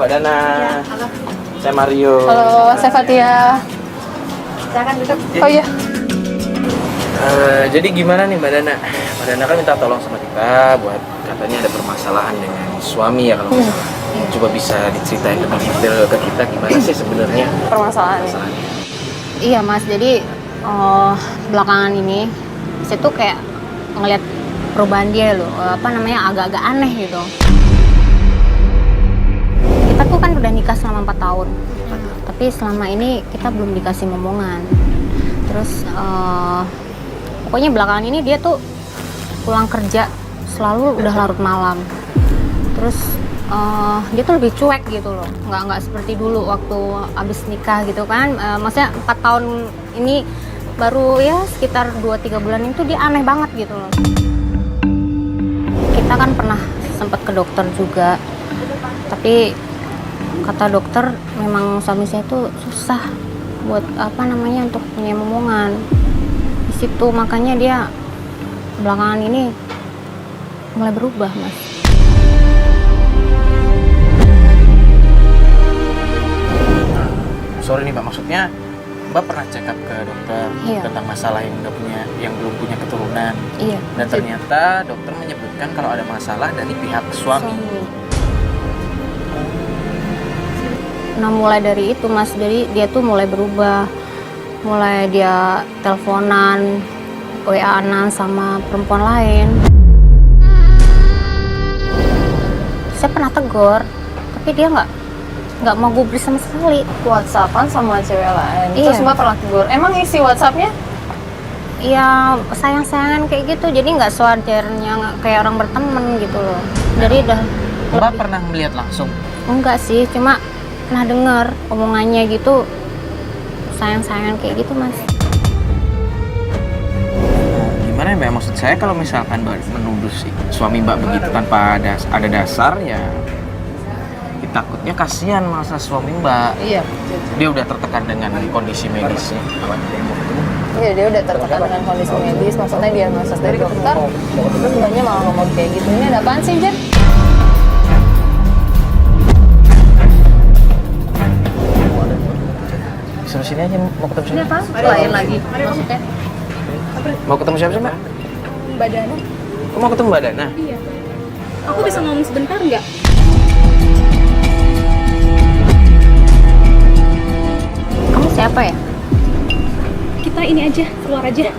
Mbak Dana. Ya, halo. Saya Mario. Halo, saya Fatia. Silakan duduk. Oh iya. Jadi gimana nih Mbak Dana? Mbak Dana kan minta tolong sama kita buat katanya ada permasalahan dengan suami ya kalau nggak salah. Coba bisa diceritain lebih detail ke kita gimana sih sebenarnya Permasalahan. masalahnya? Iya Mas, jadi belakangan ini saya tuh kayak ngeliat perubahan dia loh, agak-agak aneh gitu. Kita tuh kan udah nikah selama 4 tahun, tapi selama ini kita belum dikasih momongan. Terus pokoknya belakangan ini dia tuh pulang kerja selalu udah larut malam. Terus dia tuh lebih cuek gitu loh, nggak seperti dulu waktu abis nikah gitu kan. Maksudnya 4 tahun ini baru ya sekitar 2-3 bulan itu dia aneh banget gitu loh. Kita kan pernah sempat ke dokter juga, tapi kata dokter memang suami saya tuh susah buat untuk punya momongan. Di situ makanya dia belakangan ini mulai berubah, Mas. Sorry nih Mbak, maksudnya Mbak pernah check up ke dokter Iya. tentang masalah yang belum punya keturunan. Iya. Dan ternyata dokter menyebutkan kalau ada masalah dari pihak suami. Nah mulai dari itu Mas, jadi dia tuh mulai berubah. Mulai dia teleponan, WA-an sama perempuan lain. Saya pernah tegur, tapi dia nggak mau gubris sama sekali. WhatsAppan sama cewek lain. Iya. Terus Mbak pernah tegur. Emang isi WhatsAppnya? Ya sayang-sayangan kayak gitu, jadi nggak sewajarnya kayak orang berteman gitu loh. Jadi udah Mbak pernah melihat langsung? enggak sih, cuma pernah dengar omongannya gitu, sayang-sayangan kayak gitu Mas. Gimana ya Mbak, maksud saya kalau misalkan Mbak menuduh si suami Mbak begitu tanpa ada dasar ya takutnya kasihan masa suami Mbak. Iya. Dia udah tertekan dengan kondisi medisnya. Iya, dia udah tertekan dengan kondisi medis. Maksudnya dia masuk dari dokter. Terus Mbaknya malah ngomong kayak gitu. Ini ada apaan sih, Jen? Suruh sini aja, mau ketemu siapa? Lain lagi. Maksudnya? Mau ketemu siapa sih Mbak? Mbak Dana? Kok mau ketemu Mbak Dana? Iya. Aku bisa ngomong sebentar nggak? Kamu siapa ya? Kita ini aja, keluar aja.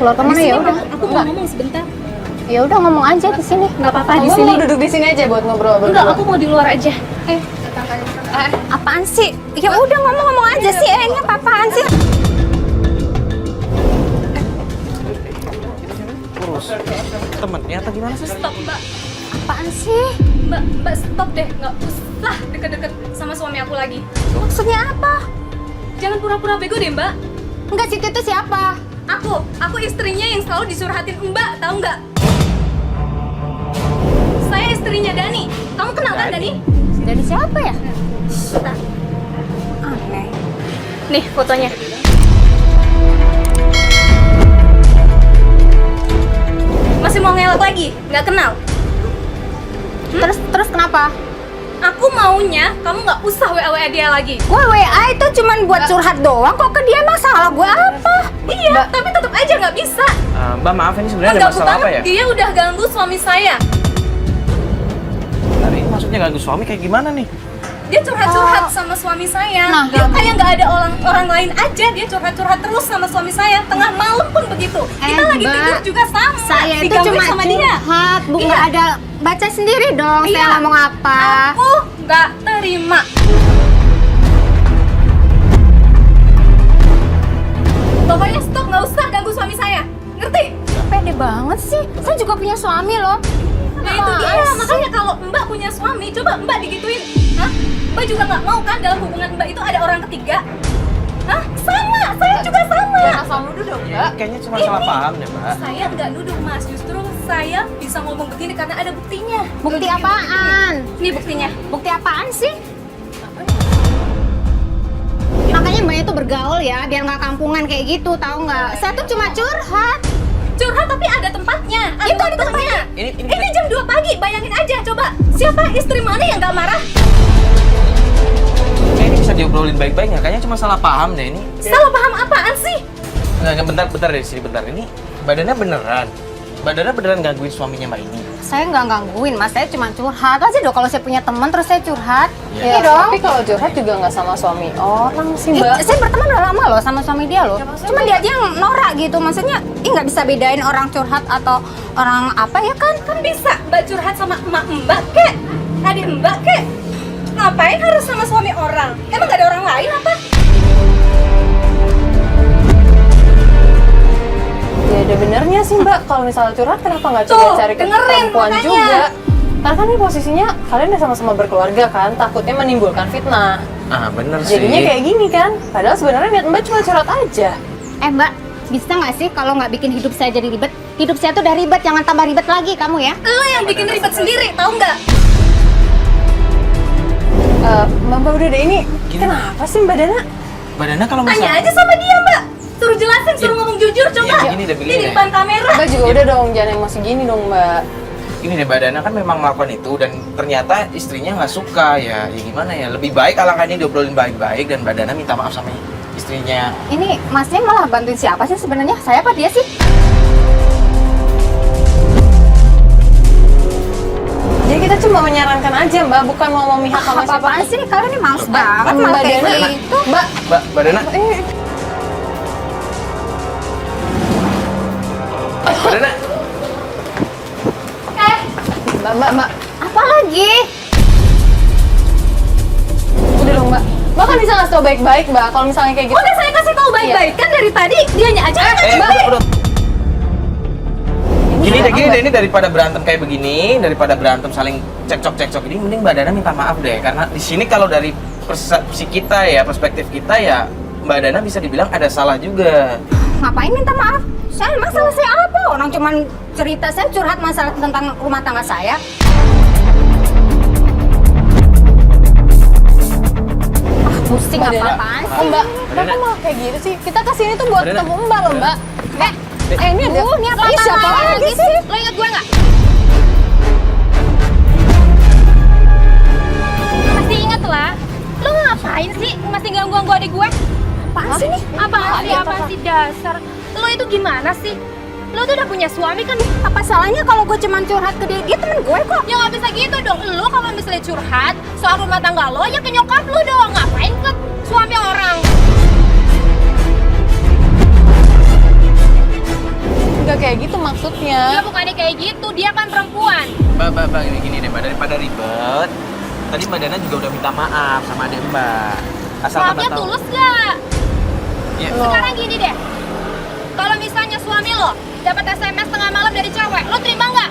Keluar kemana Di sini, ya udah? Mbak. Aku mau ngomong sebentar. Ya udah ngomong aja di sini. Nggak apa-apa di Kamu sini. mau duduk di sini aja buat ngobrol berdua? Enggak, aku mau di luar aja. Apaan sih? Ya udah ngomong aja sih. Ini apa-apaan sih? Urus temennya atau gimana sih? Stop, Mbak. Apaan sih? Mbak stop deh. Nggak usah deket-deket sama suami aku lagi. Maksudnya apa? Jangan pura-pura bego deh, Mbak. Enggak, situ itu siapa? Aku istrinya yang selalu disurhatin Mbak, tahu nggak? Saya istrinya Dani. Kamu kenal kan Dani? Dari siapa ya? Bentar. Aneh. Nih fotonya. Masih mau ngelak lagi? Nggak kenal? Terus kenapa? Aku maunya kamu nggak usah WA dia lagi. Gue WA itu cuman buat curhat doang. Kok ke dia emang salah gue apa? Iya, tapi tetap aja nggak bisa. Mbak maaf ini sebenarnya ada Mengganggu masalah apa banget, ya? dia udah ganggu suami saya. Tadi maksudnya ganggu suami kayak gimana nih? Dia curhat-curhat sama suami saya. Nah, Dia kayak nggak ada orang lain aja. Dia curhat-curhat terus sama suami saya. Tengah malam pun begitu. Kita lagi Mbak, tidur juga sama. Saya itu Digangguin cuma sama dia. curhat, Bu. Iya. Nggak ada baca sendiri dong. Iya. Saya ngomong apa? Aku nggak terima. Pokoknya stop, nggak usah ganggu suami saya. Ngerti? Pede banget sih. Saya juga punya suami loh. Nah itu dia, makanya kalau Mbak punya suami, coba Mbak digituin. Hah? Mbak juga nggak mau kan dalam hubungan Mbak itu ada orang ketiga? Hah? Sama, saya juga sama. Asal nuduh dong, Mbak. Kayaknya cuma salah paham deh Mbak. Saya nggak nuduh Mas, justru saya bisa ngomong begini karena ada buktinya. Bukti apaan? Ini buktinya. Bukti apaan sih? Makanya Mbak itu bergaul ya, biar nggak kampungan kayak gitu, tahu nggak? Saya tuh cuma curhat. Curhat tapi ada tempatnya. Itu ada tempatnya. Ini Ini jam 2 pagi, bayangin aja coba. Siapa istri mana yang nggak marah? bisa diobrolin baik-baik nggak? Kayaknya cuma salah paham deh ini. Salah paham apaan sih? Nggak, bentar dari sini bentar. Ini badannya beneran gangguin suaminya Mbak ini. Saya nggak gangguin, Mas. Saya cuma curhat aja dong. Kalau saya punya teman terus saya curhat. Ya, tapi kalau curhat juga nggak sama suami orang sih, Mbak. Saya berteman udah lama loh sama suami dia loh. Cuma dia aja yang norak gitu. Maksudnya, nggak bisa bedain orang curhat atau orang apa ya kan? Kan bisa Mbak curhat sama emak Mbak kek, adik Mbak kek. Ngapain harus sama suami orang? Emang gak ada orang lain apa? Ya ada benernya sih, Mbak. Kalau misalnya curhat, kenapa nggak coba Tuh, cari ke dengerin, perempuan makanya. juga? Karena kan ini posisinya kalian udah sama-sama berkeluarga kan, takutnya menimbulkan fitnah. Bener sih. Jadinya kayak gini kan. Padahal sebenarnya niat Mbak cuma curhat aja. Mbak, bisa nggak sih kalau nggak bikin hidup saya jadi ribet? Hidup saya tuh udah ribet, jangan tambah ribet lagi kamu ya. Lo yang bikin ribet sendiri, tahu nggak? Mbak udah deh ini. Gini. Kenapa sih Mbak Dana? Badannya kalau Tanya misalnya aja sama dia Mbak. Suruh jelasin, suruh ngomong jujur coba. Iya, gini deh, begini Ini di deh. depan kamera. Mbak juga udah dong, jangan emosi gini dong Mbak. ini deh badannya kan memang melakukan itu dan ternyata istrinya nggak suka ya gimana ya, lebih baik alangkah ini diobrolin baik-baik dan badannya minta maaf sama istrinya. Ini Masnya malah bantuin siapa sih sebenarnya? Saya apa dia sih? Jadi kita cuma menyarankan aja Mbak, bukan mau memihak sama siapa. Apaan sih? Kalian ini males banget Mbak malah kayak Dana. gitu. Mbak, Badana, Badana, Mbak. Apa lagi? Udah dong Mbak. Mbak kan bisa ngasih tau baik-baik Mbak, kalau misalnya kayak gitu. Udah saya kasih tahu baik-baik kan dari tadi dianya aja. udah. Gini deh, ini daripada berantem kayak begini, daripada berantem saling cekcok ini, mending badannya minta maaf deh. Karena di sini kalau dari persepsi kita ya, perspektif kita ya, Mbak Dana bisa dibilang ada salah juga. Ngapain minta maaf? Saya emang salah saya apa? Orang cuman cerita, saya curhat masalah tentang rumah tangga saya. Pusing Mbak Dana. apa-apaan Oh sih? Mbak, Dana. kenapa malah kayak gitu sih? Kita kesini tuh buat Dana. ketemu Mbak loh Mbak. Ini ada. Ini apa Ih, siapa lagi sih? Lo inget gue nggak? Pasti inget lah. Lo ngapain sih masih ganggu-ganggu adik gue? Apaan sih nih? Apaan sih dasar? Lo itu gimana sih? Lo tuh udah punya suami kan? Apa salahnya kalau gue cuman curhat ke dia? Dia temen gue kok. Ya nggak bisa gitu dong. Lo kalau misalnya curhat soal rumah tangga lo, ya ke nyokap lo dong. Ngapain ke suami orang? Enggak kayak gitu maksudnya. Dia bukannya kayak gitu, dia kan perempuan. Mbak, gini deh, Mbak, daripada ribet, tadi Mbak Dana juga udah minta maaf sama adik Mbak. Asal Maafnya Mbak tahu. tulus gak? Ya, Sekarang gini deh, kalau misalnya suami lo dapat SMS tengah malam dari cewek, lo terima nggak?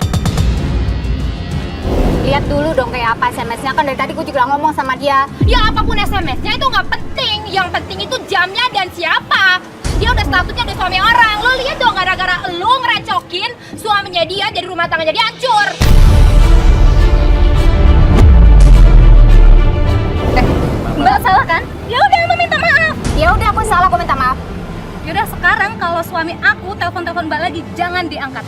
Lihat dulu dong kayak apa SMS-nya. Kan dari tadi gue juga ngomong sama dia. Ya apapun SMS-nya itu nggak penting, yang penting itu jamnya dan siapa. Dia udah statusnya udah suami orang. Lo lihat dong, gara-gara lo ngerecokin suaminya dia, jadi rumah tangganya dia hancur. Mbak salah kan? Ya udah, lo minta maaf. Ya udah aku salah, aku minta maaf. Yaudah sekarang kalau suami aku telepon-telepon Mbak lagi, jangan diangkat.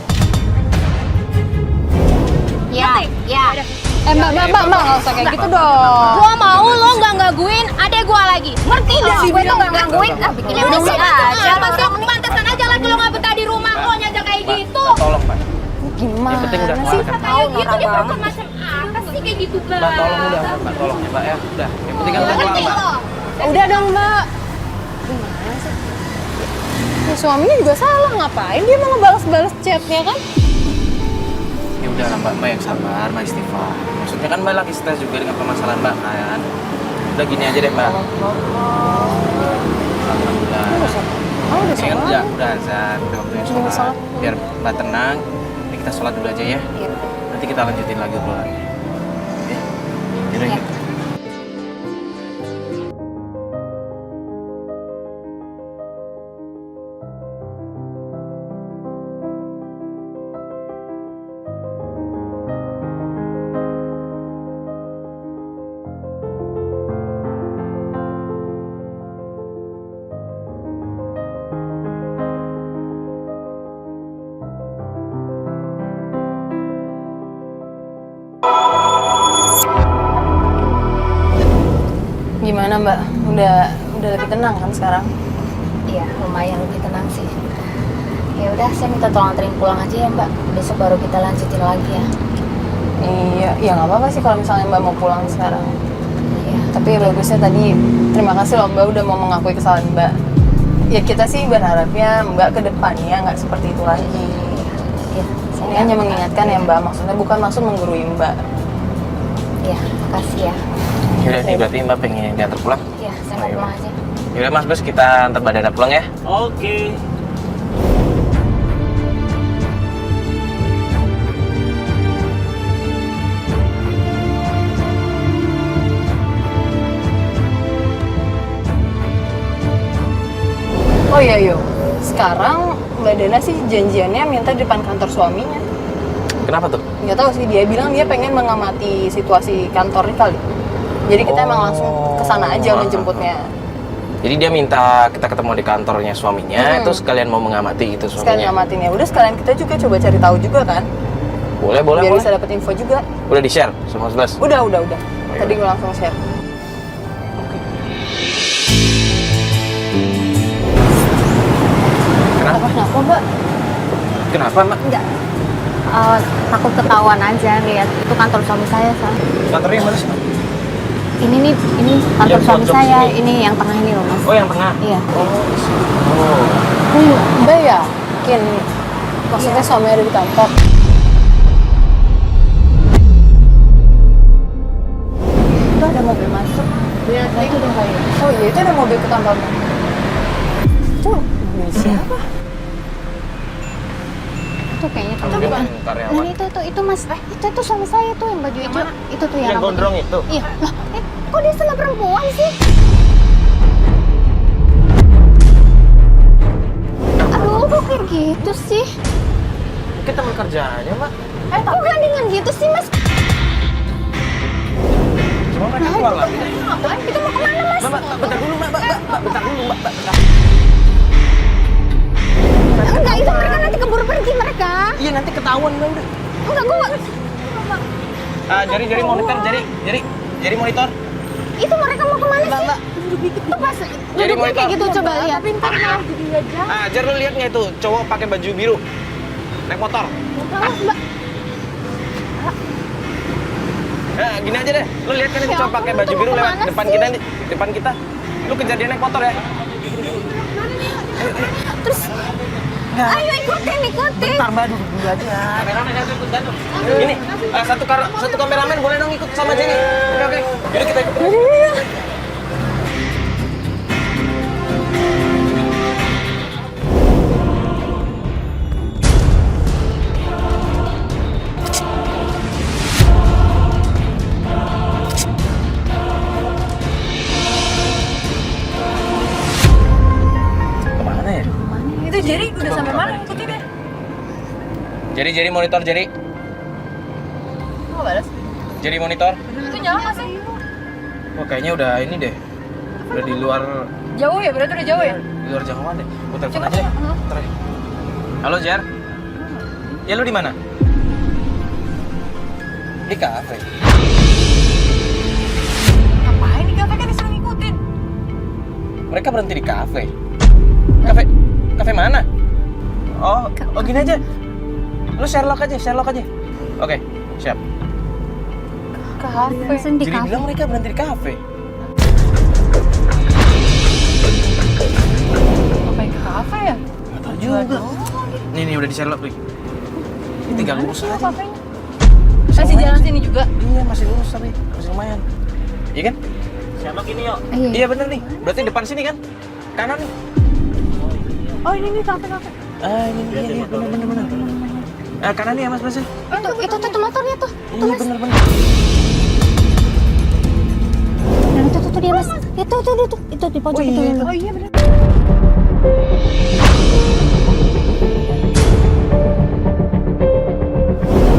Ya, ya. Yaudah. Mbak, nggak usah kayak gitu dong. Gua mau lo nggak gangguin adek gua lagi. Ngerti Ih, lo? gue tuh gak gangguin. Bikin Ya udah sih aja. aja. Pantesan aja lagi lo nggak betah di rumah, lo nyajak kayak Mbak, gitu. Mbak, tolong, Mbak. Gimana Yang penting udah sih? keluar kan. Kayak gitu norak dia banget. perempuan macam apa sih kayak gitu, Mbak? Mbak, tolong udah, Mbak, tolong ya, Mbak ya. Udah, yang penting kan udah keluar, Ngerti Mbak. lo? Udah dong Mbak. Gimana sih? Ya, suaminya juga salah, ngapain dia mau ngebales-bales chatnya kan? Ya udah lah Mbak yang sabar, Mbak istighfar. Maksudnya kan Mbak lagi stres juga dengan permasalahan Mbak kan. Udah gini aja deh Mbak. Alhamdulillah. Oh udah Ini kan salah. udah azan, udah waktunya Udah sholat. sholat. Biar Mbak tenang, ini kita sholat dulu aja ya. Nanti kita lanjutin lagi obrolannya. Ya, yaudah yuk. Gimana Mbak? Udah lebih tenang kan sekarang? Iya, lumayan lebih tenang sih. Ya udah, saya minta tolong anterin pulang aja ya Mbak. Besok baru kita lanjutin lagi ya. Iya, ya nggak apa-apa sih kalau misalnya Mbak mau pulang sekarang. Iya. Tapi ya bagusnya tadi, terima kasih loh Mbak udah mau mengakui kesalahan Mbak. Ya kita sih berharapnya Mbak ke depannya nggak seperti itu lagi. Iya. Ini hanya mengingatkan ya Mbak, maksudnya bukan maksud menggurui Mbak. Iya, makasih ya. Yaudah nih, berarti Mbak pengen diantar pulang? Iya, saya mau pulang aja. Yaudah Mas Bos, kita antar Mbak Dana pulang ya. Oke. Oh iya yuk, sekarang Mbak Dana sih janjiannya minta di depan kantor suaminya. Kenapa tuh? Nggak tahu sih, dia bilang dia pengen mengamati situasi kantornya kali. Jadi kita emang langsung kesana aja menjemputnya. Jadi dia minta kita ketemu di kantornya suaminya, Hmm. itu sekalian mau mengamati itu Sekalian suaminya. ngamatin ya. Udah sekalian kita juga coba cari tahu juga kan. Boleh, boleh, Biar boleh. bisa dapet info juga. Udah di-share sama Mas Bos? Udah. Tadi gue langsung share. Kenapa? Kenapa Mbak? Kenapa, Mbak? Enggak. Takut ketahuan aja lihat itu kantor suami saya, Sal. Kantornya yang mana sih? Ini kantor Yang suami pojok saya. sini. Ini yang tengah ini loh, Mas. Oh, yang tengah? Iya. Oh. Mbak yakin? Maksudnya suami ada di kantor? Itu ada mobil masuk. Lihat itu dong kayak. Oh iya, itu ada mobil ke kantornya. Itu mobil siapa? Itu kayaknya teman Mungkin teman. karyawan. Nah, itu Mas. Itu suami saya tuh yang baju hijau. Itu tuh yang Yang rambut- gondrong itu? Iya. Lah, kok dia sama perempuan sih? Aduh, kok kayak gitu sih? Mungkin teman kerjanya, Mbak. Kok gandengan gitu sih, Mas? Cuma mereka keluar lagi. Ngapain? Kita mau kemana, Mas? Mbak, bentar dulu, Mbak. Bentar dulu, Mbak. Bentar. Enggak, itu mereka nanti keburu pergi mereka. Iya, nanti ketahuan, Mbak. Udah. Enggak, gua Jari monitor, jari monitor. itu mereka mau kemana sih? Itu pas Jadi duduknya monitor. kayak gitu, coba lihat. Jar, lu lihat nggak itu cowok pakai baju biru naik motor? Mbak. Gini aja deh, lu lihat kan itu cowok pakai baju biru lewat kemana depan sih? kita nih, depan kita. Lu kejar dia naik motor ya. Terus ayo ikutin. Mbak, duduk aja. Kameramen satu ikut bantu. Ini satu kameramen boleh dong ikut sama Jenny. Oke. Yaudah kita ikut. Kemana ya? Itu jadi udah sampai mana ngikutin ya? Jadi monitor, jadi Mau balas? jadi monitor. Itu nyala nggak sih? Wah, kayaknya udah ini deh. Udah di luar Jauh ya? Berarti udah jauh ya? di luar jangkauan deh. Gua telepon aja deh. Bentar ya. Halo, Jar. Ya, lu di mana? Di kafe. Ngapain di kafe kan disuruh ngikutin? Mereka berhenti di kafe. Kafe mana? Oh, gini aja. Lu Sherlock aja. Oke, siap. Kafe. Langsung di Jadi kafe. bilang mereka berhenti di kafe. Ngapain ke kafe ya? Nggak tahu juga. Nih udah di Sherlock nih. Ini tinggal lurus aja. Kafenya? Masih jalan sini juga? Iya, masih lurus tapi masih lumayan. Iya kan? Sherlock ini yuk. Iya. Iya bener nih. Berarti depan sini kan? Kanan nih. Oh ini kafe. Ini iya bener. Kanan nih ya Mas Bas. Itu tuh motornya tuh. Iya bener. Nah, itu dia, Mas. Itu di pojok itu. Oh iya bener.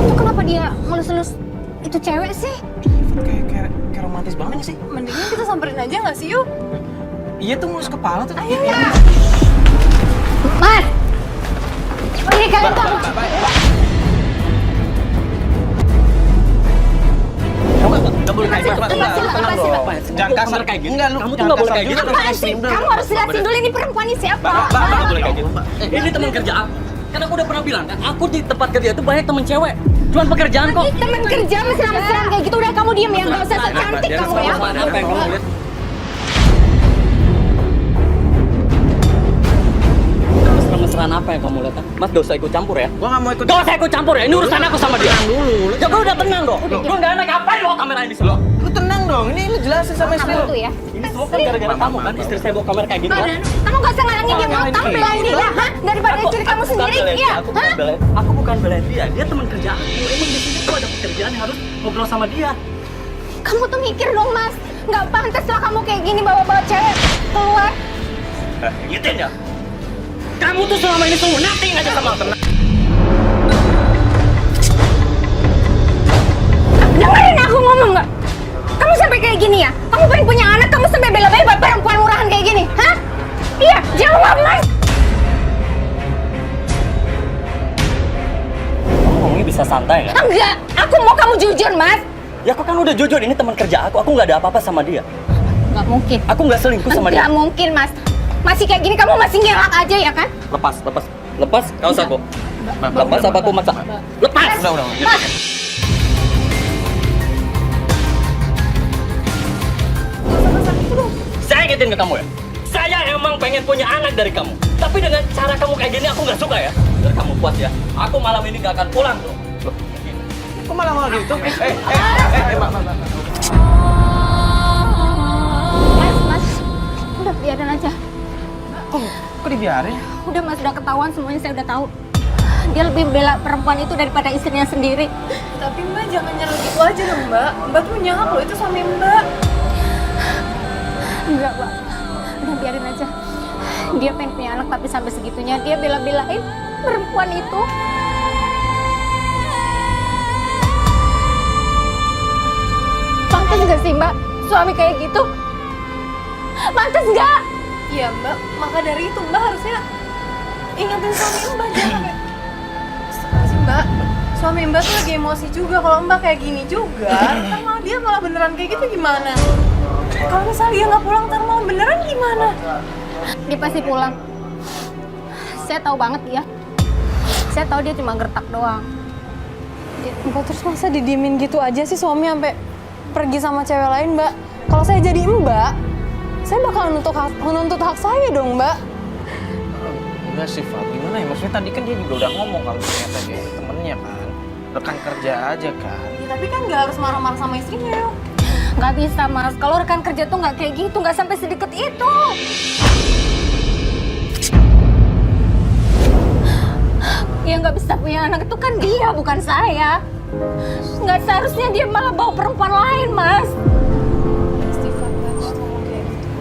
Itu kenapa dia ngelus-ngelus itu cewek sih? Kayak romantis banget sih. Mendingan kita samperin aja nggak sih yuk? Iya tuh ngelus kepala tuh. Ayo Iya. ya. Mas! Ini kalian tuh Nggak boleh kayak Jangan kasar kayak gitu. Enggak, lu Kamu tuh nggak boleh kayak gitu. Apaan sih? Kamu harus jelasin dulu ini perempuan ini siapa. Mbak nggak boleh kayak gitu, Mbak. Ini teman kerja aku. Kan aku udah pernah bilang kan, aku di tempat kerja itu banyak temen cewek. Cuman pekerjaan kok. Temen kerja mesra-mesraan kayak gitu, udah kamu diem ya, nggak usah sok cantik Dia kamu ya. Apa yang kamu lihat? Mesra-mesraan apa yang kamu lihat? Mas gak usah ikut campur ya. Gua nggak mau ikut. Gak usah ikut campur ya. Ini urusan aku sama dia. Tenang dulu. Ya gua udah tenang kok. Lu nggak enak ngapain lo kamera ini sih? Lu tenang dong. Ini lu jelasin sama istri Kamu lu. tuh ya. Ini semua kan gara-gara kamu kan. Istri saya bawa kamera kayak gini kan. Kamu gak usah ngalangin dia ngomong, kamu belain dia, hah? Daripada istri kamu bukan sendiri, belain iya, dia, hah? Aku bukan belain dia. Dia teman kerja aku. Emang di sini tuh ada pekerjaan yang harus ngobrol sama dia. Kamu tuh mikir dong, Mas. Nggak pantas lah kamu kayak gini bawa-bawa cewek keluar. Gituin ya. Kamu tuh selama ini sungguh nothing aja sama aku. Dengerin aku ngomong nggak? Kamu sampai kayak gini ya? Kamu pengen punya anak, kamu sampai bela-belain perempuan murahan kayak gini, hah? Iya, jawab, Mas. Kamu ngomongnya bisa santai nggak? Enggak, aku mau kamu jujur, Mas. Ya aku kan udah jujur, ini teman kerja aku nggak ada apa-apa sama dia. Nggak mungkin. Aku nggak selingkuh sama dia. Nggak mungkin, Mas. Masih kayak gini, kamu masih ngelak aja ya kan? Lepas, kau usah kok. Lepas apa aku maksa? Lepas! Udah. Mas, Saya ingetin ke kamu ya. Saya emang pengen punya anak dari kamu. Tapi dengan cara kamu kayak gini aku nggak suka ya. Biar kamu puas ya. Aku malam ini nggak akan pulang loh. Kok malah gitu? Mbak. Mas. Udah, biarin aja. Kok dibiarin? Udah, Mas, udah ketahuan semuanya, saya udah tahu. Dia lebih bela perempuan itu daripada istrinya sendiri. Tapi Mbak jangan nyerah gitu aja dong Mbak. Mbak tuh punya hak loh, itu suami Mbak. Enggak, Pak. Udah, biarin aja. Dia pengen punya anak, tapi sampai segitunya dia bela-belain perempuan itu. Pantas nggak sih, Mbak? Suami kayak gitu? Pantas nggak? Iya Mbak, maka dari itu Mbak harusnya ingetin suami Mbak jangan kayak sih Mbak. Suami Mbak tuh lagi emosi juga, kalau Mbak kayak gini juga ntar malah dia malah beneran kayak gitu gimana? Kalau misalnya dia nggak pulang ntar malah beneran gimana? Dia pasti pulang. Saya tahu banget dia. Saya tahu dia cuma gertak doang. Ya, Mbak terus masa didiemin gitu aja sih suami sampai pergi sama cewek lain Mbak? Kalau saya jadi Mbak, saya bakal menuntut hak saya dong Mbak. Enggak sih, Fab. Gimana ya? Maksudnya tadi kan dia juga udah ngomong kalau ternyata dia temennya kan. Rekan kerja aja kan. Ya, tapi kan nggak harus marah-marah sama istrinya yuk. Nggak bisa, Mas. Kalau rekan kerja tuh nggak kayak gitu, nggak sampai sedekat itu. Yang nggak bisa punya anak itu kan dia, bukan saya. Nggak seharusnya dia malah bawa perempuan lain, Mas. Istighfar Mbak, tolong kayak gitu.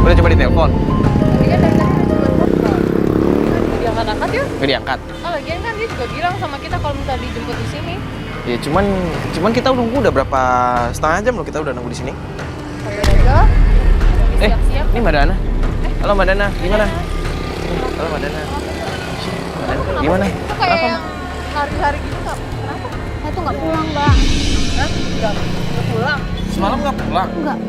Udah coba ditelepon. Tapi kan dari tadi udah coba telepon. Diangkat-angkat ya? Nggak diangkat. Oh, lagian kan dia juga bilang sama kita kalau minta dijemput di sini. Ya cuman kita nunggu udah berapa setengah jam loh kita udah nunggu di sini. Udah, siap-siap. Ini Mbak Dana. Halo Mbak Dana, gimana? Halo Mbak Dana. Mbak Dana, gimana? Itu kayak yang hari-hari gitu nggak? Kenapa? Saya tuh nggak pulang, Mbak. Hah? Nggak pulang. Semalam nggak pulang? Nggak.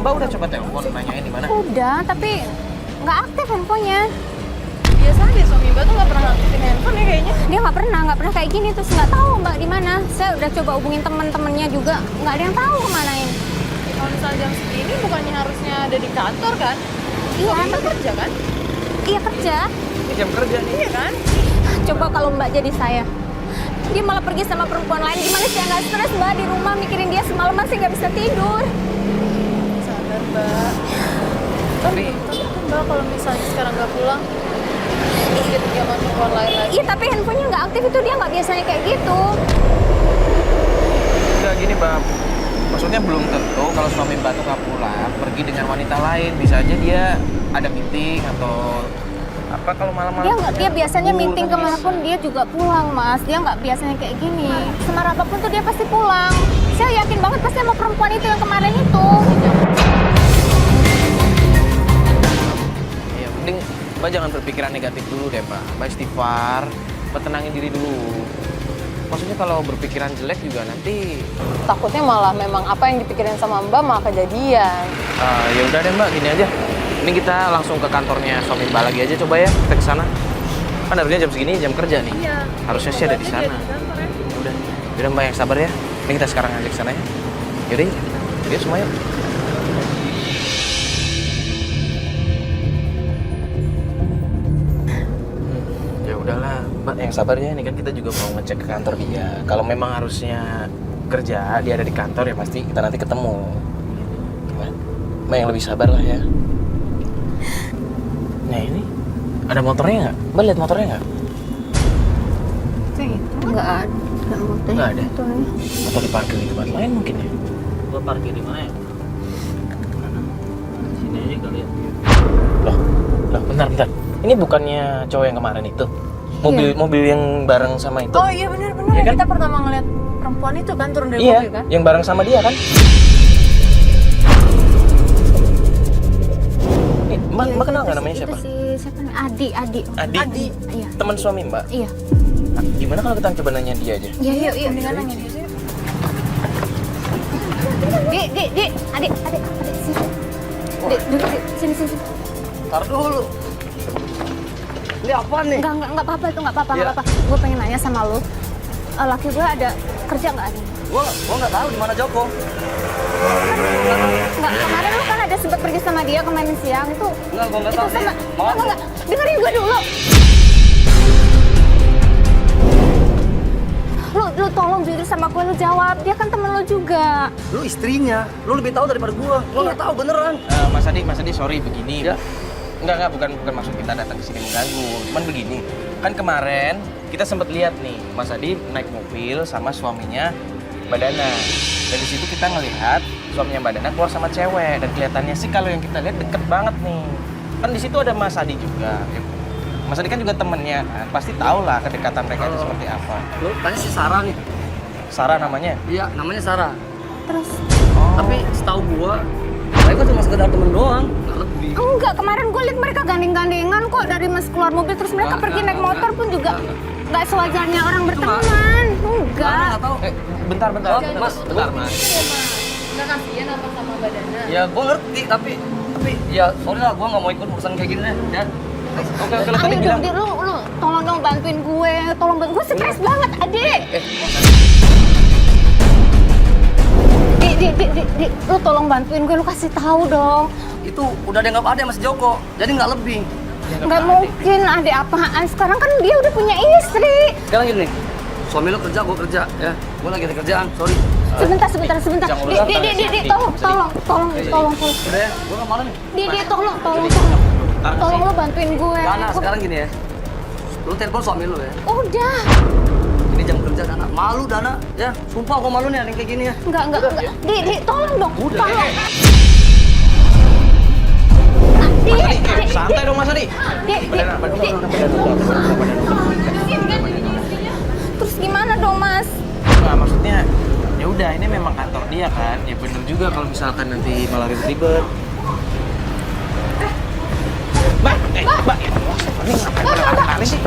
Mbak udah coba telepon nanyain di mana? Udah, tapi nggak aktif handphonenya. Biasanya suami Mbak tuh nggak pernah aktifin handphone ya kayaknya. Dia nggak pernah kayak gini, terus nggak tahu Mbak di mana. Saya udah coba hubungin teman-temannya juga, nggak ada yang tahu kemana ini. Kalau misalnya jam segini bukannya harusnya ada di kantor kan? Iya, Mbak kerja kan? iya kerja. Ini jam kerja nih. Iya kan? Coba kalau Mbak jadi saya, dia malah pergi sama perempuan lain. Gimana sih nggak stres Mbak di rumah mikirin dia semalaman sih nggak bisa tidur. Sadar Mbak. Tapi Mbak kalau misalnya sekarang nggak pulang, mungkin dia sama perempuan lain lagi. Iya tapi handphonenya nggak aktif itu dia nggak biasanya kayak gitu. enggak gini, Mbak. Maksudnya belum tentu kalau suami Mbak tuh nggak pulang, pergi dengan wanita lain. Bisa aja dia ada meeting atau apa kalau malam-malam. Dia biasanya Kabur, meeting kan kemana bisa. pun dia juga pulang Mas. Dia nggak biasanya kayak gini. Semar apapun tuh dia pasti pulang. Saya yakin banget pasti sama perempuan itu yang kemarin itu. Ya, mending Mbak jangan berpikiran negatif dulu deh, Mbak. Mbak istighfar, Mbak tenangin diri dulu. Maksudnya kalau berpikiran jelek juga nanti Takutnya malah memang apa yang dipikirin sama Mbak malah kejadian. ya udah deh, Mbak, gini aja. Ini kita langsung ke kantornya suami Mbak lagi aja coba ya, kita ke sana. Kan harusnya jam segini jam kerja nih. Iya. Harusnya sih ada di sana. Udah Mbak yang sabar ya. Ini kita sekarang aja ke sana ya. Yaudah, yuk semua yuk. Ya udahlah, Mbak yang sabar ya. Ini kan kita juga mau ngecek ke kantor dia. Kalau memang harusnya kerja, dia ada di kantor ya pasti kita nanti ketemu. Gimana? Mbak yang lebih sabar lah ya. Nah ini, ada motornya nggak? Mbak lihat motornya nggak? Nggak ada motor. Nggak ada. Itu. Atau diparkir di tempat lain mungkin ya? Gua parkir di mana ya? Sini aja kali ya. Loh, bentar. Ini bukannya cowok yang kemarin itu? Mobil yang bareng sama itu? Oh iya benar-benar. Iya kan? Kita pertama ngeliat perempuan itu kan turun dari Iya, mobil kan? yang bareng sama dia kan? Mbak kenal nggak namanya siapa? Itu siapa nih? Adi. Adi. Iya. Teman suami Mbak? Iya. Nah, gimana kalau kita coba nanya dia aja? Iya, yuk. Mendingan nanya dia sih. Di, adik, sini. Di, duduk, sini. Tar dulu. Ini apa nih? Enggak apa-apa itu, enggak Iya. apa-apa. Gue pengen nanya sama lu. Laki gue ada kerja nggak ada? Gua nggak tahu di mana Joko. Enggak, kemarin lu kan ada sempat pergi sama dia kemarin siang itu. Enggak, gua nggak Itu tahu sama, nih. Maaf. enggak. Dengerin gue dulu. Lu tolong jujur sama gue, lu jawab. Dia kan temen lu juga. Lu istrinya, lu lebih tahu daripada gua. Gua nggak tahu beneran. Mas Adi, sorry begini. Ya. Enggak, bukan maksud kita datang ke sini mengganggu. Cuman begini, kan kemarin kita sempat lihat nih, Mas Adi naik mobil sama suaminya Mbak Dana. Dan di situ kita ngelihat suaminya Mbak Dana keluar sama cewek. Dan kelihatannya sih kalau yang kita lihat deket banget nih. Kan di situ ada Mas Adi juga. Mas Adi kan juga temennya kan, pasti tahu lah kedekatan mereka itu seperti apa. Lu tanya si Sarah nih. Sarah namanya? Iya, namanya Sarah. Terus Tapi setahu gua, mereka cuma sekedar temen doang, nggak lebih. enggak, kemarin gue liat mereka gandeng-gandengan kok dari mas keluar mobil terus mereka pergi naik motor pun juga nggak sewajarnya orang berteman. Enggak. Nggak tahu. Bentar. Mas, Bentar, Mas. Nggak kasihan apa sama badannya. Ya gua ngerti, tapi ya sorry lah, gua nggak mau ikut urusan kayak gini deh. Ya. Oke, lo tadi Ayo bilang. dong, lu tolong dong bantuin gue. Gue stres banget, adik. Di, lu tolong bantuin gue, lu kasih tahu dong. Itu udah dianggap ada Mas Joko, jadi nggak lebih. Nggak mungkin adik apaan. Sekarang kan dia udah punya istri. Sekarang gini, suami lu kerja, gua kerja, ya. Gua lagi ada kerjaan, sorry. Sebentar. jangan ulang, Di, tolong. Udah ya, gua nggak malu nih. Di, tolong. Tolong lu bantuin gue. Dana, sekarang gini ya. Lu telepon suami lu ya. Udah. Ini jam kerja Dana. Malu Dana, ya. Sumpah gua malu nih ada yang kayak gini ya. Enggak. Di, tolong dong. Udah. Tolong. Mas Adi, santai dong Mas Adi. Di. Terus gimana dong, Mas? Nah, maksudnya ya udah ini memang kantor dia kan. Ya bener juga kalau misalkan nanti malah ribet-ribet. Mbak, ya Allah, ini ngapain pada kali sih?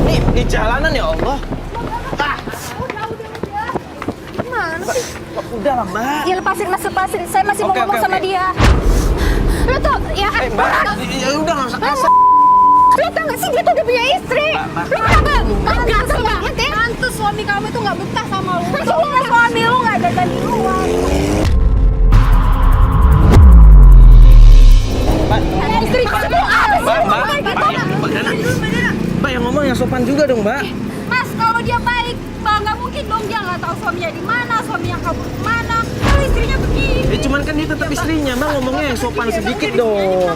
Nih, di jalanan ya Allah. Gimana sih? Udah lah, Mbak. Ya lepasin. Saya masih mau Oke, ngomong sama oke. dia. Lu tuh, ya kan? Mbak, ya udah nggak usah kasar. Lu tau gak sih dia tuh udah punya istri? Mbak. Lu tau gak? Lu ganteng banget ya? Pantes suami kamu itu nggak betah sama lu. Soalnya suami lu nggak jajan di luar. Mbak, Istri kamu Mbak, Mbak yang ngomong yang sopan juga dong, Mbak. Mas, kalau dia baik, Mbak nggak mungkin dong dia nggak tahu suaminya di mana, suami yang kabur kemana. Kalau istrinya begini. Ya cuman kan dia tetap istrinya, Mbak ngomongnya yang sopan sedikit dong.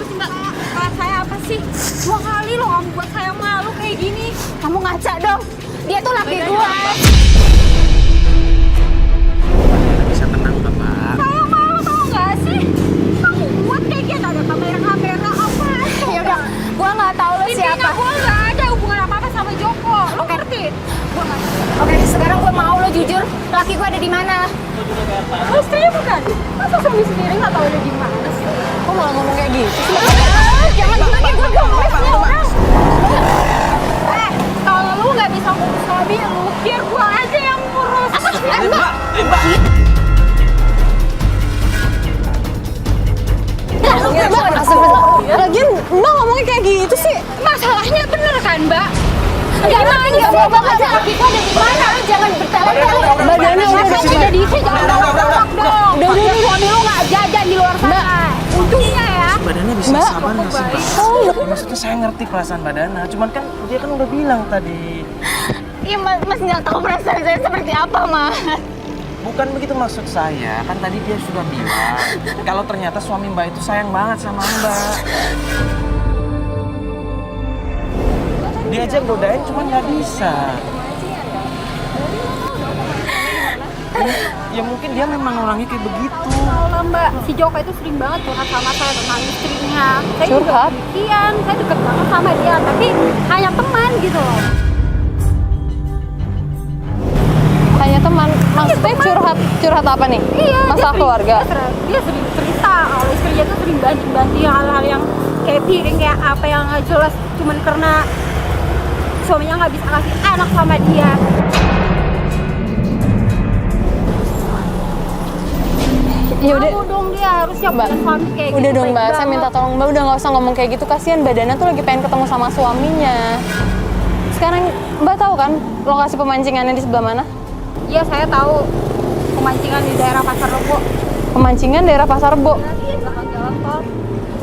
Mbak, saya apa sih? 2 kali loh kamu buat saya malu kayak gini. Kamu ngaca dong. Dia tuh laki gue. Bisa tenang, Bapak. Saya malu tau nggak sih? Kamu buat kayak gini ada kamera apa? Ya udah, gua nggak tahu lo Intinya siapa. gue nggak ada hubungan apa-apa sama Joko. Lo ngerti? Gue nggak. Oke, sekarang gua mau lo jujur. Laki gua ada di mana? Oh, istrinya bukan? Masa suami sendiri nggak tahu dia di mana sih? Kok malah ngomong kayak gitu? Jangan pakai gue gemes nih orang. Kalau lu nggak bisa ngurus suami, lu biar gue aja yang ngurus. Mbak. Lagian Mbak ngomongnya kayak gitu sih. Masalahnya bener kan, Mbak? Nggak mau banget. Laki gua ada di mana? Jangan bertele-tele. Badannya udah Jadi istri jangan ngomong dong. Udah suami lu nggak jajan di luar sana. Untungnya ya. Badannya bisa Mbak, sabar nggak sih, Mbak? Ya, maksudnya saya ngerti perasaan Badana, cuman kan dia kan udah bilang tadi. Iya, Mas nggak tahu perasaan saya seperti apa, Mas. Bukan begitu maksud saya, kan tadi dia sudah bilang kalau ternyata suami Mbak itu sayang banget sama Mbak. Dia aja godain cuman nggak bisa. Ya mungkin dia memang orangnya kayak begitu. Tahu lah, Mbak, si Joko itu sering banget curhat sama saya tentang istrinya. Saya juga Curhat? demikian, saya deket banget sama dia, tapi hanya teman gitu loh. Hanya teman. Maksudnya curhat apa nih? Iya, Masalah keluarga. Dia sering cerita kalau istrinya tuh sering banting hal-hal yang kayak piring, kayak apa yang nggak jelas, cuman karena suaminya nggak bisa kasih anak sama dia. Ya udah. Tahu dong dia harusnya Mbak, punya suami kayak udah gitu. dong baik Mbak, saya banget. minta tolong Mbak udah nggak usah ngomong kayak gitu, kasihan Badana tuh lagi pengen ketemu sama suaminya. Sekarang Mbak tahu kan lokasi pemancingannya di sebelah mana? Iya, saya tahu pemancingan di daerah Pasar Rebo. Pemancingan daerah Pasar Rebo. Di belakang jalan tol.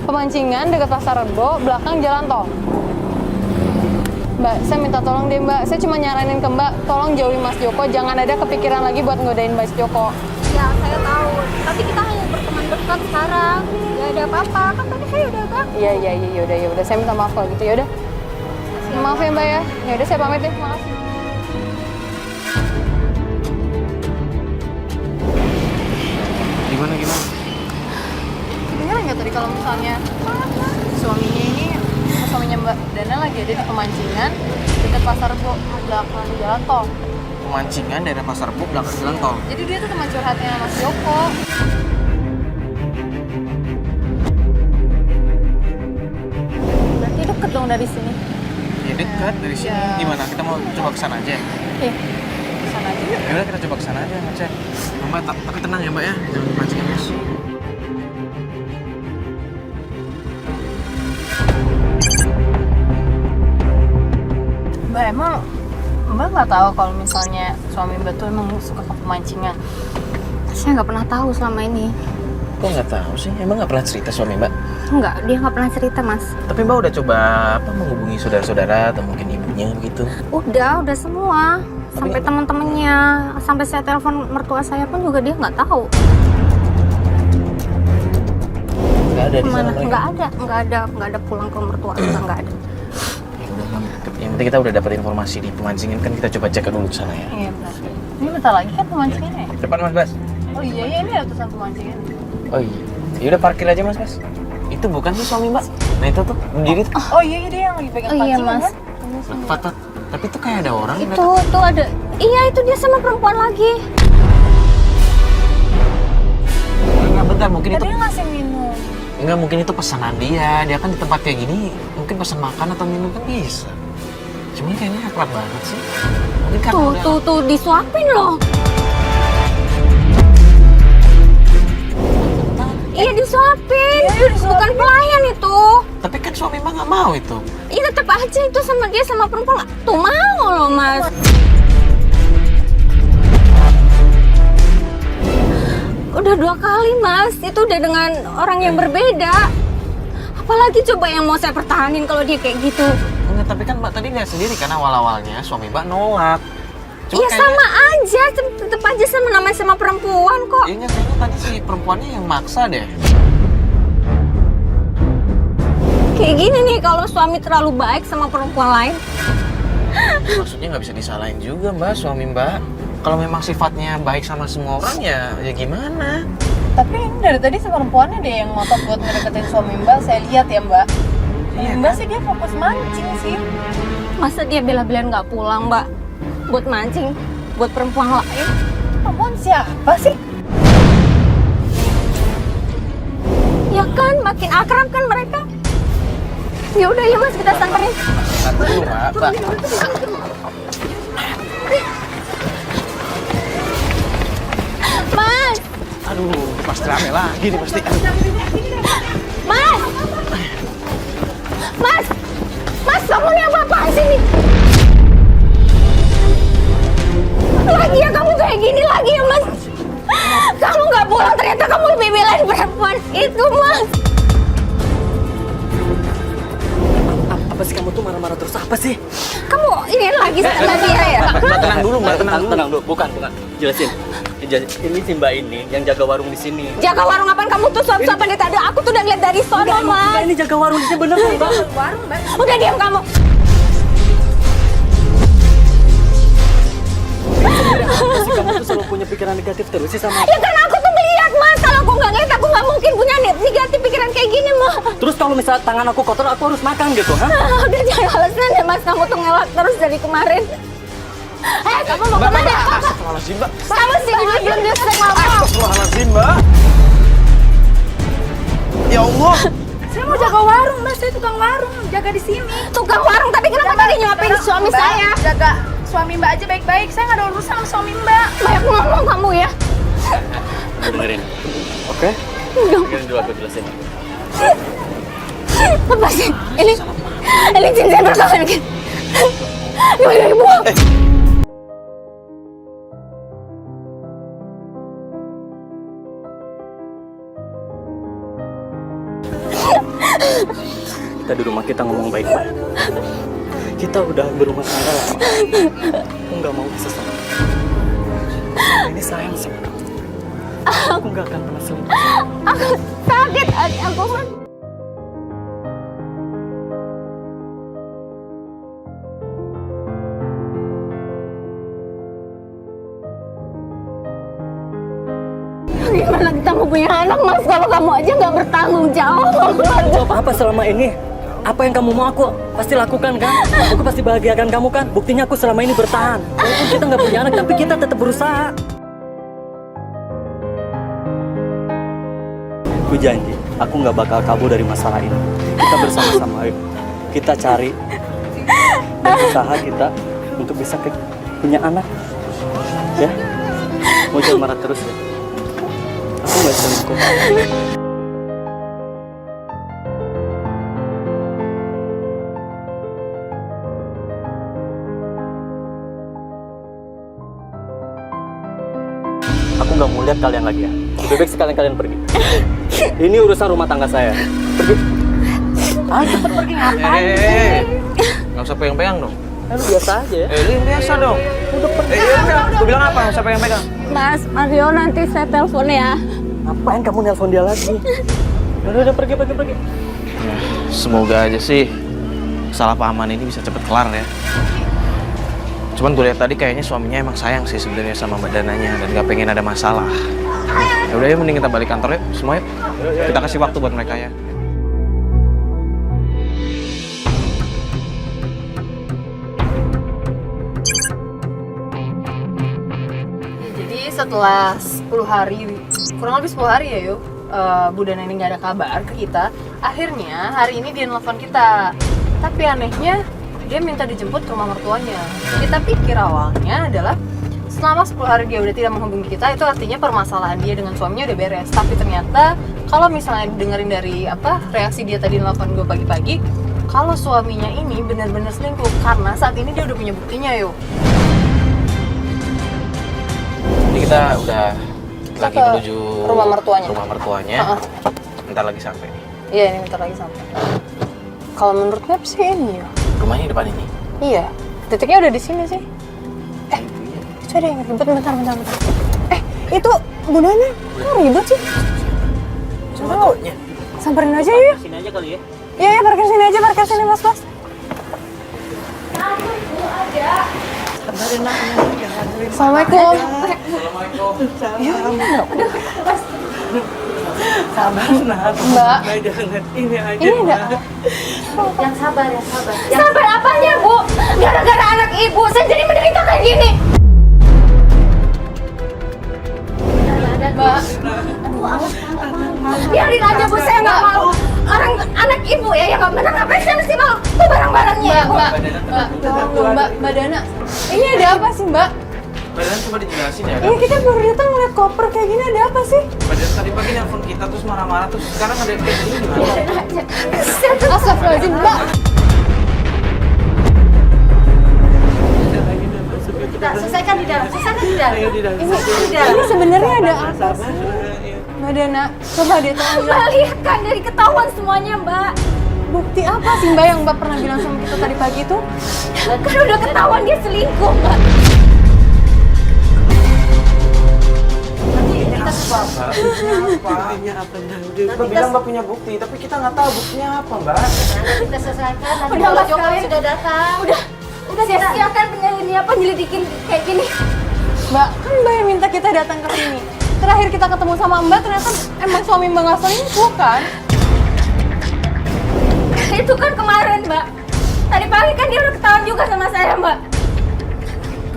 Pemancingan dekat Pasar Rebo, belakang jalan tol. Mbak, saya minta tolong deh Mbak, saya cuma nyaranin ke Mbak, tolong jauhi Mas Joko, jangan ada kepikiran lagi buat ngodain Mas Joko. Ya, saya tahu. Tapi kita hanya berteman dekat sekarang. Gak ada apa-apa. Kan tadi saya udah bilang. Iya, udah, saya minta maaf kalau gitu, ya udah. Maaf ya Mbak ya. Ya udah saya pamit deh, makasih. Gimana? Kedengeran nggak tadi kalau misalnya suaminya Mbak Dana lagi ada di pemancingan dekat Pasar Rebo, belakang jalan tol. Pemancingan daerah Pasar Rebo belakang jalan tol. Jadi dia tuh teman curhatnya Mas Joko. Berarti deket dong dari sini. Ya dekat dari sini. Ya. Gimana? Kita mau coba ke sana aja. Ih, kesana aja yuk. Ya udah kita coba ke sana aja ngecek. Mbak, tapi tenang ya Mbak ya, jangan dipancing emosi. Mbak, emang Mbak nggak tahu kalau misalnya suami Mbak tuh emang suka ke pemancingan? Saya nggak pernah tahu selama ini. Kok nggak tahu sih? Emang nggak pernah cerita suami Mbak? Enggak, dia nggak pernah cerita, Mas. Tapi Mbak udah coba menghubungi saudara-saudara atau mungkin ibunya begitu? Udah semua. Sampai teman-temannya, sampai saya telepon mertua saya pun juga dia nggak tahu. Nggak ada di sana Kemana? mereka? Nggak ada pulang ke mertua kita, nggak ada. Ya udah, yang penting kita udah dapat informasi di pemancingan, kan kita coba cek dulu ke sana ya. Iya benar. Ini bentar lagi kan pemancingannya ya? Depan Mas Bas. Oh iya, ini ada tulisan pemancingan. Oh iya. Ya udah parkir aja Mas Bas. Itu bukan sih suami Mbak? Nah itu tuh berdiri tuh. Oh iya, dia yang lagi pegang Oh iya, pancingan Mas. kan? Fat. Tapi tuh kayak ada orang yang Itu tuh ada. Iya, itu dia sama perempuan lagi. Enggak, bentar, mungkin itu Tadi dia ngasih minum. enggak, mungkin itu pesanan dia. Dia kan di tempat kayak gini mungkin pesan makan atau minum kan bisa. Cuman kayaknya akrab banget sih. Mungkin karena Tuh disuapin loh. Iya disuapin. Bukan pelayan itu. Tapi kan suami Mbak nggak mau itu. Iya tetap aja itu sama dia sama perempuan. Tuh mau loh, Mas. Udah 2 kali Mas, itu udah dengan orang yang berbeda. Apalagi coba yang mau saya pertahanin kalau dia kayak gitu. Enggak, tapi kan Mbak tadi lihat sendiri kan awal-awalnya suami Mbak nolak. Iya sama aja, tetep aja sama namanya sama perempuan kok. Iya, kayaknya tadi si perempuannya yang maksa deh. Kayak gini nih kalau suami terlalu baik sama perempuan lain. Maksudnya nggak bisa disalahin juga Mbak, suami Mbak. Kalau memang sifatnya baik sama semua orang ya gimana? Tapi ini dari tadi si perempuannya deh yang ngotot buat ngedeketin suami Mbak, saya lihat ya Mbak. Iya, Mbak kan? sih dia fokus mancing sih. Masa dia bela-belain nggak pulang Mbak? Buat mancing, buat perempuan lain. Perempuan siapa sih? Ya kan, makin akrab kan mereka. Ya udah ya Mas, kita samperin. Satu dulu Mbak. Mas, Aduh, pasti rame lagi nih pasti. Mas, Mas, Mas, kamu nih apa-apaan sini? Lagi ya kamu kayak gini lagi ya Mas. Kamu nggak pulang, ternyata kamu lebih belain perempuan itu Mas. Apa sih kamu tuh marah-marah terus? Apa sih? Kamu ini lagi sama dia ya? Mbak tenang dulu, Mbak tenang dulu. Tenang dulu. Bukan. Jelasin. Ini si Mbak ini yang jaga warung di sini. Jaga warung apaan kamu tuh suap-suapan dari tadi? Aku tuh udah ngeliat dari sono Mas. Ini jaga warung di sini bener nih, Mbak. Warung Mbak. Udah diam kamu. Apa sih kamu tuh selalu punya pikiran negatif terus sih sama aku? Ya kan aku tuh ngeliat Mas. Kalau aku nggak ngeliat, aku nggak mungkin punya negatif pikiran kayak gini Mas. Terus kalau misalnya tangan aku kotor, aku harus makan gitu, ha? Udah jangan alasan ya Mas. Kamu tuh ngelak terus dari kemarin. Kamu mau kemana? Astagfirullahaladzim Mbak. Kamu sih belum selesai ngomong. Astagfirullahaladzim Mbak. Ya Allah. Saya mau jaga warung Mbak, saya tukang warung, jaga di sini. Tukang warung, tapi kenapa tadi nyuapin suami Mbak, saya? jaga suami Mbak aja baik-baik, saya nggak ada urusan sama suami Mbak. Banyak ngomong kamu ya. Aku dengerin. Oke? Dengerin dulu aku jelasin. Apa sih? Ini cincin perkawinan kita. Gimana dibuang? Kita di rumah kita ngomong baik-baik. Kita udah berumah tangga lama. Aku nggak mau bisa sama kamu. Ini sayang sama kamu. Aku nggak akan pernah selingkuh. Aku sakit hati aku Mas. Gimana kita mau punya anak Mas kalau kamu aja nggak bertanggung jawab? Jawab apa selama ini? Apa yang kamu mau aku pasti lakukan kan? Aku pasti bahagiakan kamu kan? Buktinya aku selama ini bertahan. Walaupun kita nggak punya anak, tapi kita tetap berusaha. Aku janji, aku nggak bakal kabur dari masalah ini. Kita bersama-sama, ayo. Kita cari dan usaha kita untuk bisa punya anak. Ya? Mau jangan marah terus ya? Aku nggak selingkuh. Aku nggak mau lihat kalian lagi ya. Lebih baik sekalian kalian pergi. Ini urusan rumah tangga saya. Pergi. Cepet pergi ngapain? Nggak usah pegang-pegang dong. Lu biasa aja ya. Ini biasa dong. Udah pergi. Udah. Gue bilang apa? Nggak usah pegang-pegang. Mas Mario, nanti saya telepon ya. Ngapain kamu nelpon dia lagi? Udah pergi. Semoga aja sih kesalahpahaman ini bisa cepet kelar ya. Cuman gue lihat tadi kayaknya suaminya emang sayang sih sebenarnya sama Mbak Dananya dan gak pengen ada masalah. Ya udah ya, mending kita balik kantor yuk, semua yuk. Kita kasih waktu buat mereka ya. Jadi setelah 10 hari, kurang lebih 10 hari ya yuk, Bu Dana ini nggak ada kabar ke kita. Akhirnya hari ini dia nelfon kita. Tapi anehnya dia minta dijemput ke rumah mertuanya. Kita pikir awalnya adalah selama 10 hari dia udah tidak menghubungi kita, itu artinya permasalahan dia dengan suaminya udah beres. Tapi ternyata kalau misalnya dengerin dari reaksi dia tadi nelfon gue pagi-pagi, kalau suaminya ini benar-benar selingkuh karena saat ini dia udah punya buktinya yuk. Ini kita udah kita Lagi ke menuju rumah mertuanya. Rumah mertuanya. Heeh. Bentar lagi sampai. Iya, ini bentar lagi sampai. Kalau menurut map sih ini ya. Rumahnya di depan ini. Iya, titiknya udah di sini sih. Itu ada yang ribet, bentar. Itu Bu Nana, kok ribet sih? Coba samperin aja ya. Sini aja kali ya. Iya, parkir sini aja, parkir sini mas. Assalamualaikum. Sabar, Nat. Mbak, Ini aja. ini ada. Yang sabar. Sabar apanya, Bu? Gara-gara anak ibu saya jadi menderita kayak gini. Mbak, Biarin aja, Bu, saya nggak mau. Anak ibu ya yang nggak benar, ngapain saya mesti mau? Itu barang-barangnya ya, Bu. Mbak Dana. Ini ada apa sih, Mbak? Mbak Dana coba dijelasin ya. Iya, kita baru datang ngeliat koper kayak gini, ada apa sih? Mbak Dana tadi pagi nelfon kita terus marah-marah terus sekarang ada kayak gini gimana? Astagfirullahaladzim, Mbak. Selesaikan di dalam. Ini sebenarnya ada apa sih? Mbak Dana, coba deh tolong. Mbak lihat kan dari ketahuan semuanya, Mbak. Bukti apa sih Mbak yang Mbak pernah bilang sama kita tadi pagi itu? Kan udah ketahuan dia selingkuh, Mbak. Mbak bilang Mbak punya bukti, tapi kita nggak tahu buktinya apa, Mbak. Kita selesaikan. Udah, Mbak, Jokowi sudah datang. Udah sia-siakan penyelidikin kayak gini. Mbak, kan Mbak yang minta kita datang ke sini. Terakhir kita ketemu sama Mbak ternyata emang suami Mbak nggak selingkuh kan? Itu kan kemarin, Mbak. Tadi pagi kan dia udah ketahuan juga sama saya, Mbak.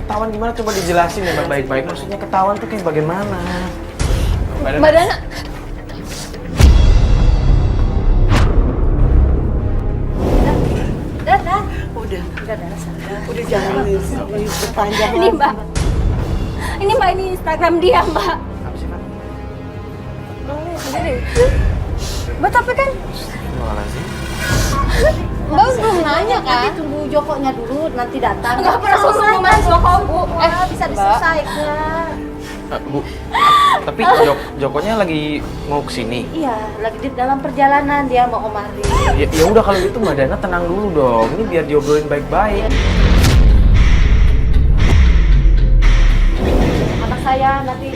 Ketahuan gimana? Coba dijelasin ya Mbak baik-baik. Maksudnya ketahuan tuh kayak bagaimana? Mbak Dana. Dan. Udah jangan berpanjang. Ini, Mbak. Ini Instagram dia, Mbak. Apa sih, Mbak? Mbak tapi kan Astagfirullahaladzim. Mbak belum nanya kan? Tunggu Jokonya dulu, nanti datang. Enggak pernah suruh Mas Joko, Bu. Bisa Mbak. diselesaikan. Bu, tapi Jokonya lagi mau kesini. Iya, lagi di dalam perjalanan dia mau kemari. Ya udah kalau gitu Mbak Dana tenang dulu dong. Ini biar diobrolin baik-baik. Anak saya nanti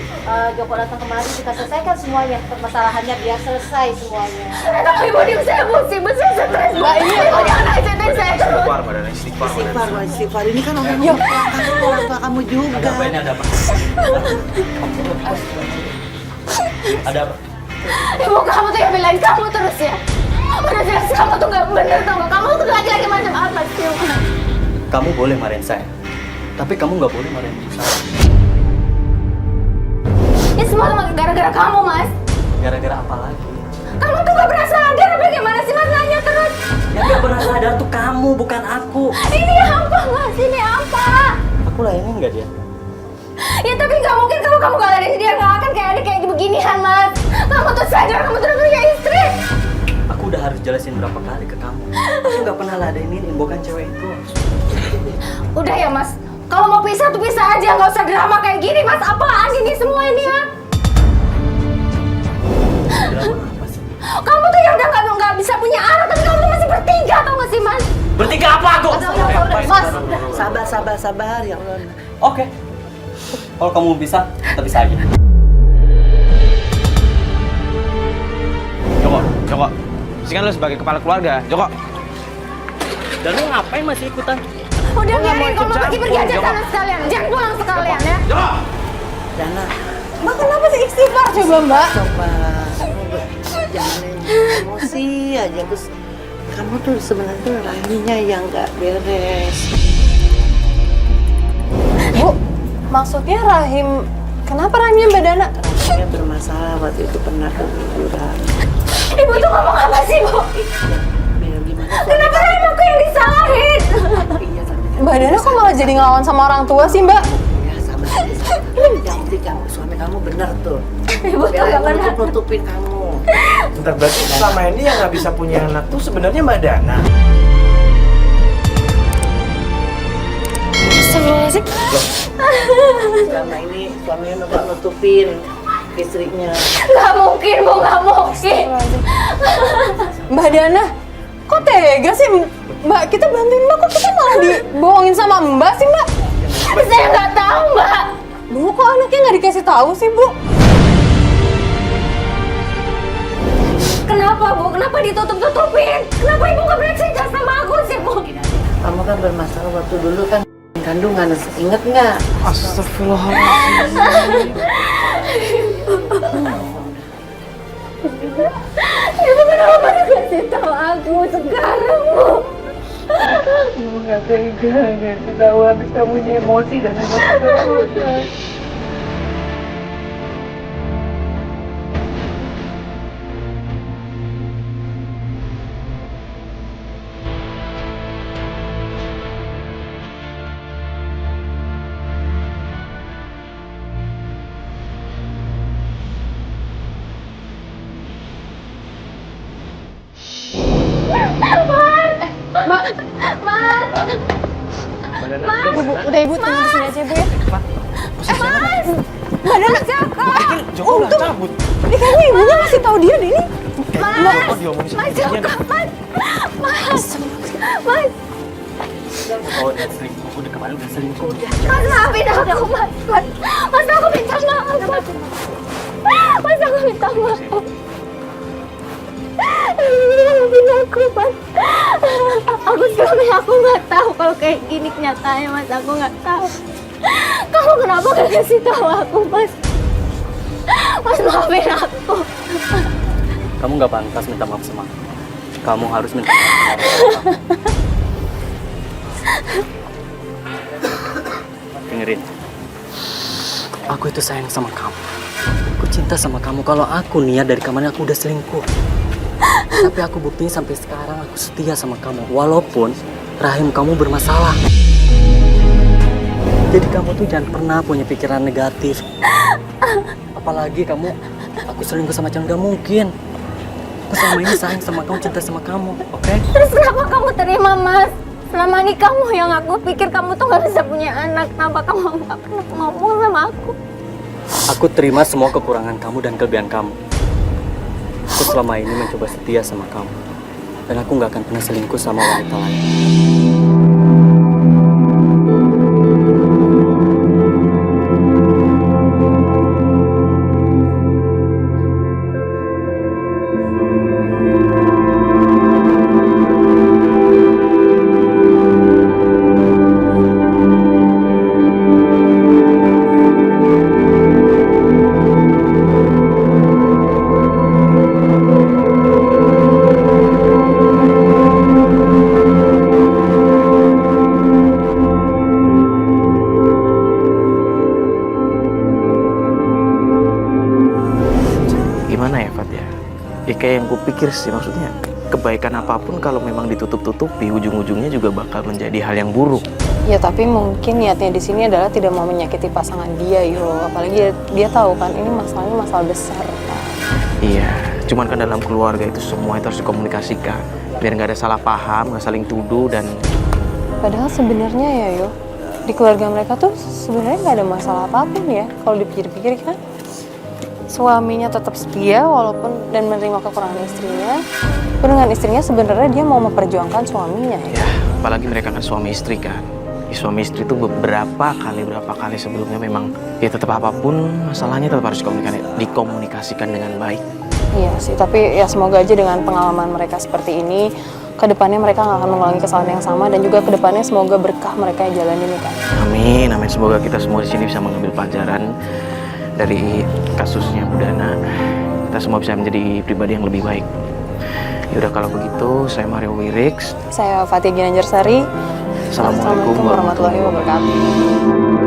Joko datang kemari kita selesaikan semuanya. Permasalahannya biar selesai semuanya. Tapi Ibu dia saya emosi, saya stres. Mbak ini Ibu jangan ajarin saya terus. Istighfar Mbak Dana, istighfar Mbak Dana. Istighfar ini kan orang tua kamu juga. Ada apa ini? Ada apa? Ada apa? Ibu kamu tuh yang belain kamu terus ya. Udah jelas kamu tuh nggak bener tau nggak? Kamu tuh laki-laki macam apa sih? Kamu boleh marahin saya, tapi kamu nggak boleh marahin ibu saya. Ini semua cuma gara-gara kamu, Mas. Gara-gara apa lagi? Kamu tuh nggak pernah sadar apa gimana sih, Mas, nanya terus. Yang nggak pernah sadar tuh kamu, bukan aku. Ini apa, Mas? Ini apa? Aku layanin nggak dia? Ya tapi nggak mungkin kalau kamu ngalahin dia nggak akan kayak beginian, Mas. Kamu tuh sadar kamu tuh udah punya istri. Aku udah harus jelasin berapa kali ke kamu. Aku nggak pernah ladenin imbokan cewek itu. Udah ya, Mas. Kalau mau pisah tuh pisah aja, nggak usah drama kayak gini, Mas. Apaan ini semua ini ya? Drama apa sih? Kamu tuh yang udah nggak bisa punya anak, tapi kamu tuh masih bertiga, tau nggak sih, Mas? Bertiga apa aku? Mas, Sabar ya Allah. Oke. Kalau kamu bisa, kita bisa aja. Joko. Sih kan lu sebagai kepala keluarga. Joko. Dan lu ngapain masih ikutan? Udah nggak mau biarin ikut kamu pergi campur, aja Joko. sana sekalian. Jangan pulang sekalian ya. Joko. Dana, Mbak kenapa sih istighfar coba Mbak? coba jangan emosi aja terus. Kamu tuh sebenarnya tuh Rahimnya yang nggak beres. Bu, maksudnya Rahim, kenapa Rahimnya Mbak Dana? Rahimnya bermasalah waktu itu pernah keguguran. Ibu tuh ngomong apa sih, Bu? Biar gimana? Kenapa Rahim aku yang disalahin? Iya, tapi Mbak Dana kok malah jadi ngelawan sama orang tua sih Mbak? ya sabar aja. Yang penting kamu suami kamu benar tuh. Ibu tuh Biar nggak pernah. nutupin kamu. Bentar, berarti selama ini yang nggak bisa punya anak tuh sebenarnya Mbak Dana. Astagfirullahaladzim. Selama ini suaminya memang nutupin. istrinya. Nggak mungkin, Bu, nggak mungkin. Mbak Dana, kok tega sih Mbak? Kita bantuin Mbak, kok kita malah dibohongin sama Mbak sih Mbak? Saya nggak tahu, Mbak. Bu, kok anaknya nggak dikasih tahu sih Bu? Kenapa, Bu? Kenapa ditutup-tutupin? Kenapa Ibu nggak berani cerita sama aku sih, Bu? Kamu kan bermasalah waktu dulu kan kandungan, inget nggak? Astagfirullahaladzim. Ibu kenapa dikasih tahu aku sekarang, Bu? Kamu nggak tega, nggak tahu habis kamu emosi dan emosi. Udah Ibu tunggu di sini aja Bu ya. Mbak Dana, Joko udah cabut. Ini kayaknya ibunya masih tahu dia deh ini. Kok diomongin sama dia? Oh, udah selingkuh. Udah kemarin udah selingkuh. Mas, maafin aku, Mas. Mas, aku minta maaf, Mas. Mas, aku minta maaf. Maafin aku, Mas. Aku selama aku nggak tahu kalau kayak gini kenyataannya, Mas. Aku nggak tahu. Kamu kenapa nggak kasih tahu aku, Mas? Mas, maafin aku. Kamu nggak pantas minta maaf sama aku. Kamu harus minta maaf sama orang tua kamu. Dengerin. Aku itu sayang sama kamu. Aku cinta sama kamu. Kalau aku niat dari kemarin aku udah selingkuh. Tapi aku buktiin sampai sekarang aku setia sama kamu. Walaupun rahim kamu bermasalah. Jadi kamu tuh jangan pernah punya pikiran negatif. Apalagi aku selingkuh sama Chan, gak mungkin. Aku selama ini sayang sama kamu, cinta sama kamu, oke? Terus kenapa kamu terima, Mas? Selama ini kamu yang aku pikir kamu tuh gak bisa punya anak. Kenapa kamu gak pernah ngomong sama aku? Aku terima semua kekurangan kamu dan kelebihan kamu. Aku selama ini mencoba setia sama kamu. Dan aku gak akan pernah selingkuh sama wanita lain. Gimana ya, Fat ya? Ya kayak yang kupikir sih, maksudnya kebaikan apapun kalau memang ditutup-tutupi, ujung-ujungnya juga bakal menjadi hal yang buruk. Ya tapi mungkin niatnya di sini adalah tidak mau menyakiti pasangan dia, yo. Apalagi dia tahu kan ini masalahnya masalah besar. Kan? Iya, cuman kan dalam keluarga itu semua itu harus dikomunikasikan, biar nggak ada salah paham, nggak saling tuduh dan. Padahal sebenarnya ya, yo, di keluarga mereka tuh sebenarnya nggak ada masalah apapun ya. Kalau dipikir-pikir kan, suaminya tetap setia walaupun dan menerima kekurangan istrinya. Tapi dengan istrinya sebenarnya dia mau memperjuangkan suaminya. Ya, apalagi mereka kan suami istri kan. Ya, suami istri itu berapa kali sebelumnya memang ya tetap apapun masalahnya tetap harus dikomunikasikan dengan baik. Iya sih, tapi ya semoga aja dengan pengalaman mereka seperti ini, kedepannya mereka nggak akan mengulangi kesalahan yang sama dan juga kedepannya semoga berkah mereka yang jalan ini kan. Amin, amin. Semoga kita semua di sini bisa mengambil pelajaran dari kasusnya Bu Dana. Kita semua bisa menjadi pribadi yang lebih baik. Yaudah kalau begitu, saya Mario Wirix. Saya Fatia Ginanjarsari. Assalamualaikum warahmatullahi wabarakatuh.